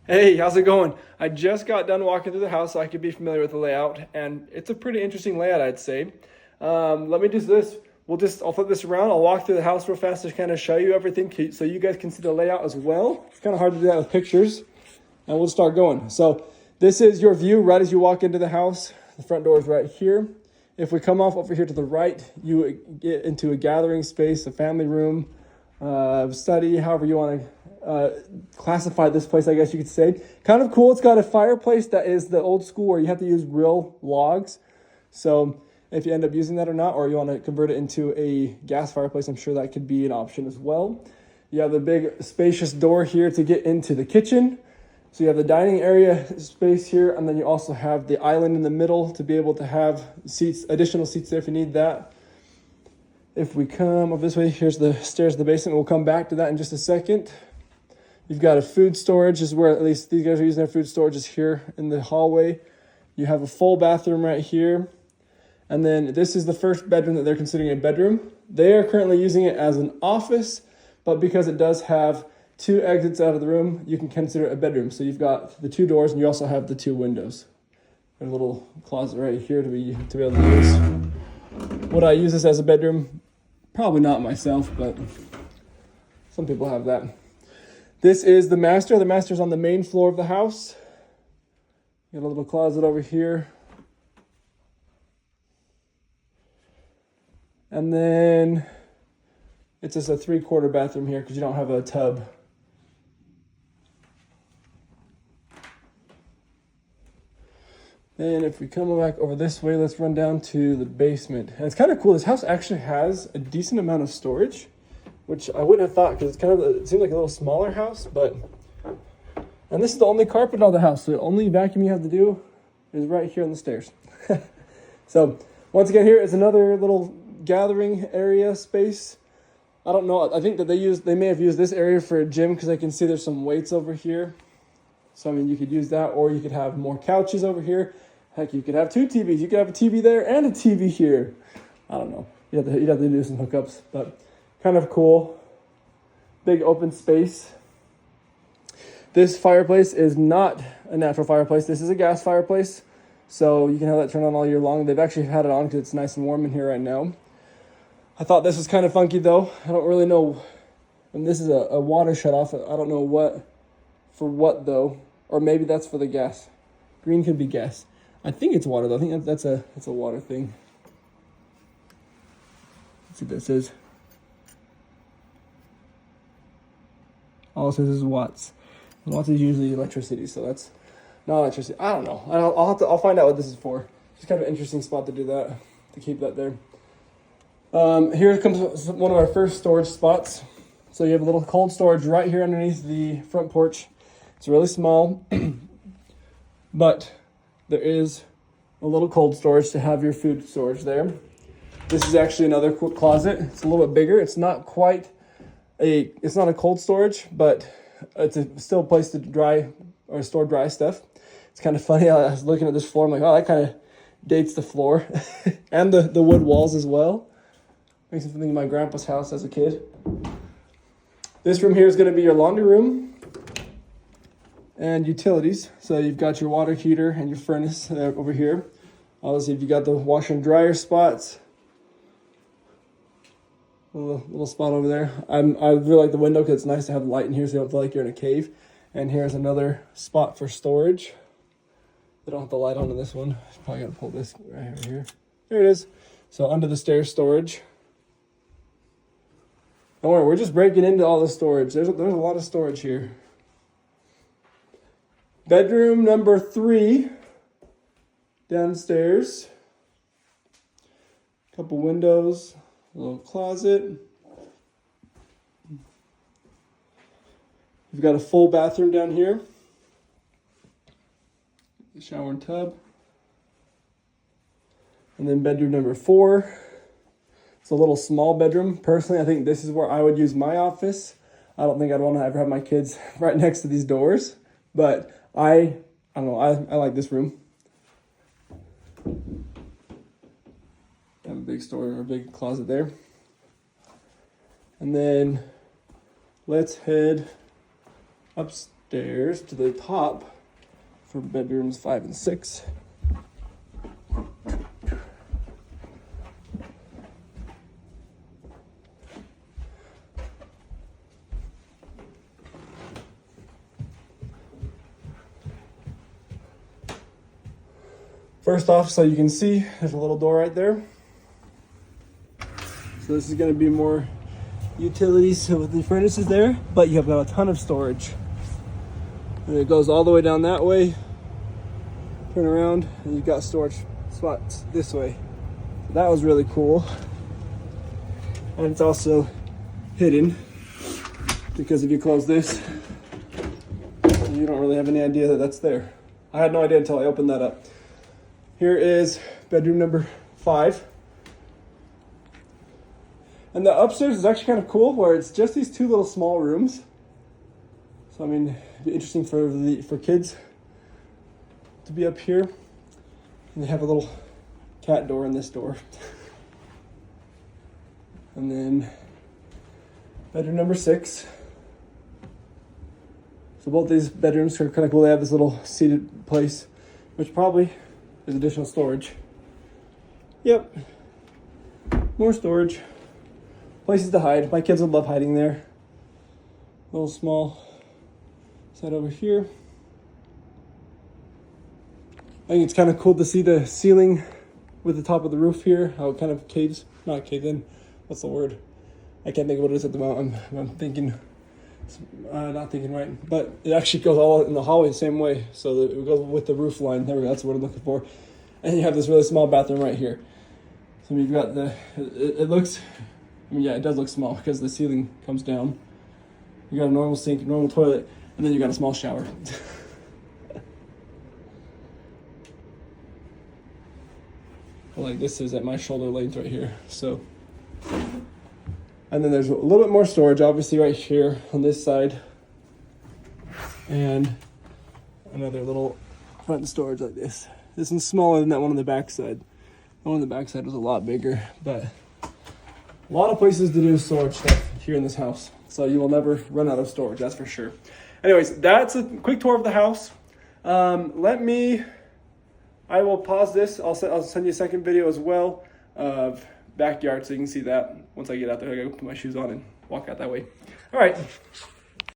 Hey, how's it going? I just got done walking through the house so I could be familiar with the layout, and it's a pretty interesting layout, I'd say. Let me do this. I'll flip this around. I'll walk through the house real fast to kind of show you everything so you guys can see the layout as well. It's kind of hard to do that with pictures, and we'll start going. So this is your view right as you walk into the house. The front door is right here. If we come off over here to the right, you get into a gathering space, a family room, study, however you want to classify this place, I guess you could say. Kind of cool. It's got a fireplace that is the old school where you have to use real logs. So if you end up using that or not, or you want to convert it into a gas fireplace, I'm sure that could be an option as well. You have the big spacious door here to get into the kitchen. So you have the dining area space here, and then you also have the island in the middle to be able to have seats, additional seats there if you need that. If we come up this way, here's the stairs to the basement. We'll come back to that in just a second. You've got a food storage. This is where at least these guys are using their food storage, is here in the hallway. You have a full bathroom right here. And then this is the first bedroom that they're considering a bedroom. They are currently using it as an office, but because it does have two exits out of the room, you can consider it a bedroom. So you've got the two doors and you also have the two windows. There's a little closet right here to be able to use. Would I use this as a bedroom? Probably not myself, but some people have that. This is the master. The master's on the main floor of the house. You got a little closet over here. And then it's just a 3/4 bathroom here because you don't have a tub. And if we come back over this way, let's run down to the basement. And it's kind of cool. This house actually has a decent amount of storage, which I wouldn't have thought because it seems like a little smaller house, and this is the only carpet in all the house. So the only vacuum you have to do is right here on the stairs. So once again, here is another little gathering area space. I don't know. I think that they may have used this area for a gym because I can see there's some weights over here. So, I mean, you could use that, or you could have more couches over here. Heck, you could have two TVs. You could have a TV there and a TV here. I don't know. You'd have to do some hookups, but kind of cool. Big open space. This fireplace is not a natural fireplace. This is a gas fireplace. So you can have that turned on all year long. They've actually had it on because it's nice and warm in here right now. I thought this was kind of funky though. I don't really know. And this is a water shut off. I don't know for what though. Or maybe that's for the gas. Green could be gas. I think it's water though. I think that's a water thing. Let's see what that says. All it says is watts. And watts is usually electricity, so that's not electricity. I don't know. I'll find out what this is for. It's kind of an interesting spot to do that, to keep that there. Here comes one of our first storage spots. So you have a little cold storage right here underneath the front porch. It's really small, but there is a little cold storage to have your food storage there. This is actually another closet. It's a little bit bigger. It's not a cold storage, but it's still a place to dry or store dry stuff. It's kind of funny. I was looking at this floor. I'm like, oh, that kind of dates the floor and the wood walls as well. Makes me think of my grandpa's house as a kid. This room here is going to be your laundry room and utilities. So you've got your water heater and your furnace over here. Obviously, you got the washer and dryer spots. Little spot over there. I really like the window because it's nice to have light in here so you don't feel like you're in a cave. And here's another spot for storage. They don't have the light on in this one. Probably gotta pull this right over here. There it is. So under the stairs storage. Don't worry, we're just breaking into all the storage. There's a lot of storage here. Bedroom number 3 downstairs. Couple windows. A little closet. You've got a full bathroom down here. The shower and tub. And then bedroom number 4. It's a little small bedroom. Personally, I think this is where I would use my office. I don't think I'd want to ever have my kids right next to these doors. But I don't know, I like this room. Have a big store or a big closet there. And then let's head stairs to the top for bedrooms 5 and 6. First off, so you can see, there's a little door right there. So this is going to be more utilities with the furnaces there, but you have got a ton of storage. And it goes all the way down that way. Turn around, and you've got storage spots this way. So that was really cool. And it's also hidden, because if you close this, you don't really have any idea that that's there. I had no idea until I opened that up. Here is bedroom number 5. And the upstairs is actually kind of cool, where it's just these 2 little small rooms. So I mean, it'd be interesting for kids to be up here. And they have a little cat door in this door. And then bedroom number 6. So both these bedrooms are kind of cool. They have this little seated place, which probably is additional storage. Yep, more storage. Places to hide. My kids would love hiding there. Little small side over here. I think it's kind of cool to see the ceiling with the top of the roof here, how it kind of not caved in. What's the word? I can't think of what it is at the moment. I'm thinking, not thinking right. But it actually goes all in the hallway the same way. So that it goes with the roof line. There we go, that's what I'm looking for. And you have this really small bathroom right here. So you've got it looks, I mean, yeah, it does look small because the ceiling comes down. You got a normal sink, normal toilet, and then you got a small shower. Like this is at my shoulder blades right here. So, and then there's a little bit more storage, obviously, right here on this side, and another little front storage like this. This one's smaller than that one on the back side. The one on the back side was a lot bigger, but a lot of places to do storage stuff here in this house. So you will never run out of storage, that's for sure. Anyways, that's a quick tour of the house. I will pause this. I'll send you a second video as well of backyard so you can see that once I get out there. I gotta put my shoes on and walk out that way. All right.